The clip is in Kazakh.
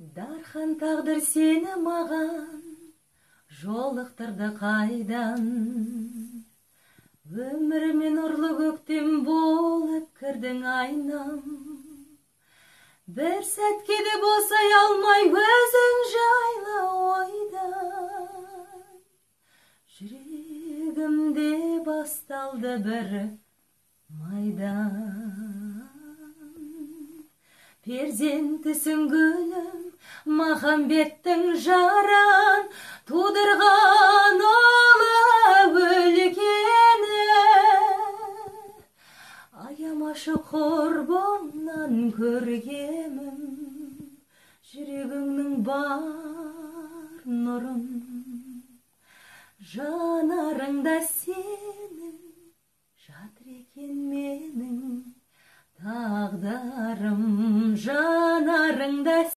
Дархан тағдыр сені маған жолықтырды қайдан. Өмірмен ұрлы көктем болып кірдің айнам. Бір сәтке де босай алмай өзің жайлы ойдан. Жүрегімде басталды бір майдан. Перзентісің гүлім, махамбеттің жаран, тудырған ұлы өлкені. Аямашы құрбымнан көргемім, жүрегіңнің бар нұрын. Жанарыңда сенің жатыр екен менің тағдырым, жанарыңда